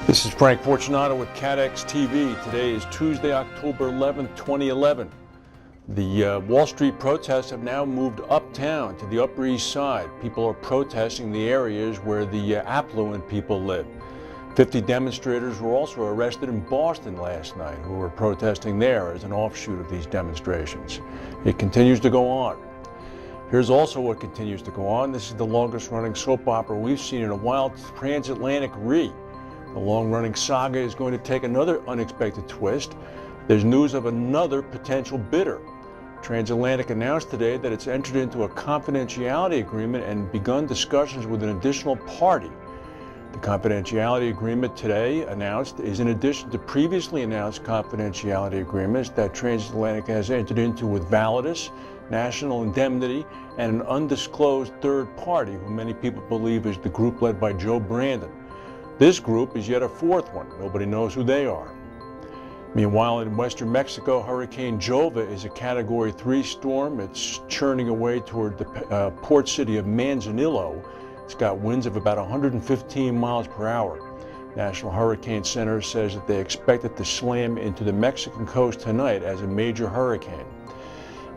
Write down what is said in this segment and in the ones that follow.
This is Frank Fortunato with CATEX TV. Today is Tuesday, October 11th, 2011. The Wall Street protests have now moved uptown to the Upper East Side. People are protesting the areas where the affluent people live. 50 demonstrators were also arrested in Boston last night who were protesting there as an offshoot of these demonstrations. It continues to go on. Here's also what continues to go on. This is the longest running soap opera we've seen in a while, Transatlantic Re. The long-running saga is going to take another unexpected twist. There's news of another potential bidder. Transatlantic announced today that it's entered into a confidentiality agreement and begun discussions with an additional party. The confidentiality agreement today announced is in addition to previously announced confidentiality agreements that Transatlantic has entered into with Validus, National Indemnity, and an undisclosed third party who many people believe is the group led by Joe Brandon. This group is yet a fourth one. Nobody knows who they are. Meanwhile, in western Mexico, Hurricane Jova is a Category 3 storm. It's churning away toward the port city of Manzanillo. It's got winds of about 115 miles per hour. National Hurricane Center says that they expect it to slam into the Mexican coast tonight as a major hurricane.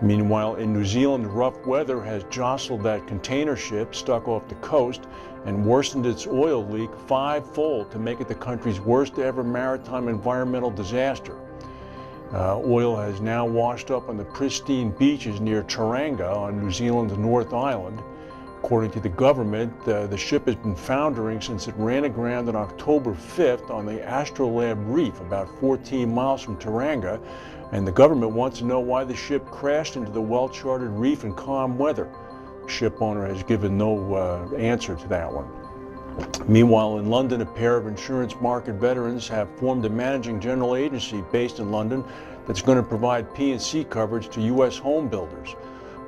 Meanwhile, in New Zealand, rough weather has jostled that container ship stuck off the coast and worsened its oil leak fivefold to make it the country's worst ever maritime environmental disaster. Oil has now washed up on the pristine beaches near Tauranga on New Zealand's North Island. According to the government, the ship has been foundering since it ran aground on October 5th on the Astrolabe Reef, about 14 miles from Tauranga, and the government wants to know why the ship crashed into the well-charted reef in calm weather. The ship owner has given no answer to that one. Meanwhile, in London, a pair of insurance market veterans have formed a managing general agency based in London that's going to provide P&C coverage to U.S. home builders.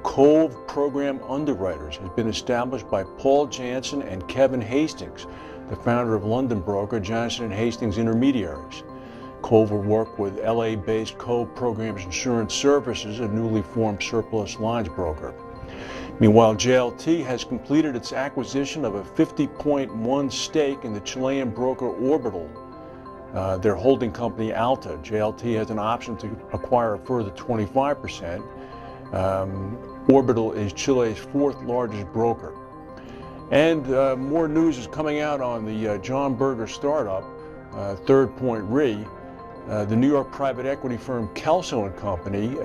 Cove Program Underwriters has been established by Paul Jansen and Kevin Hastings, the founder of London broker Jansen and Hastings Intermediaries. Cove will work with LA-based Cove Programs Insurance Services, a newly formed surplus lines broker. Meanwhile, JLT has completed its acquisition of a 50.1 stake in the Chilean broker Orbital. Their holding company Alta. JLT has an option to acquire a further 25%. Orbital is Chile's fourth largest broker. And more news is coming out on the John Berger startup, Third Point Re. The New York private equity firm Kelso and Company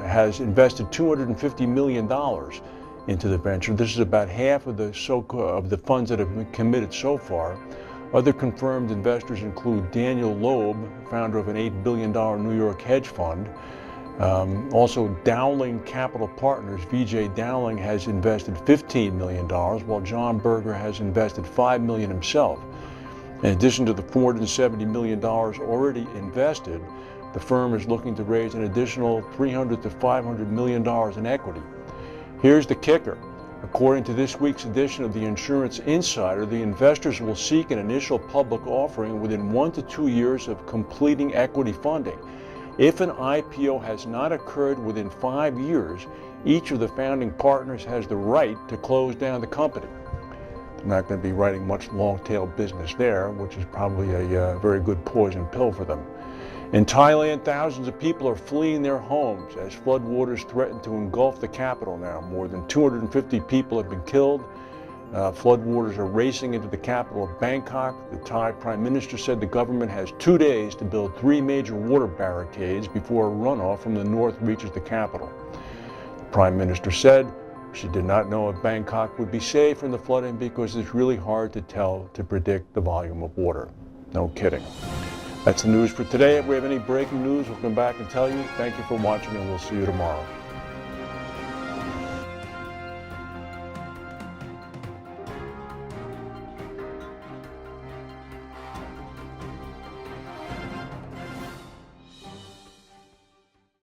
has invested $250 million into the venture. This is about half of the funds that have been committed so far. Other confirmed investors include Daniel Loeb, founder of an $8 billion New York hedge fund. Also, Dowling Capital Partners, VJ Dowling, has invested $15 million, while John Berger has invested $5 million himself. In addition to the $470 million already invested, the firm is looking to raise an additional $300 to $500 million in equity. Here's the kicker. According to this week's edition of the Insurance Insider, the investors will seek an initial public offering within 1 to 2 years of completing equity funding. If an IPO has not occurred within 5 years, each of the founding partners has the right to close down the company. They're not going to be writing much long-tail business there, which is probably a very good poison pill for them. In Thailand, thousands of people are fleeing their homes as floodwaters threaten to engulf the capital now. More than 250 people have been killed. Floodwaters are racing into the capital of Bangkok. The Thai Prime Minister said the government has 2 days to build 3 major water barricades before a runoff from the north reaches the capital. The Prime Minister said she did not know if Bangkok would be safe from the flooding because it's really hard to predict the volume of water. No kidding. That's the news for today. If we have any breaking news, we'll come back and tell you. Thank you for watching, and we'll see you tomorrow.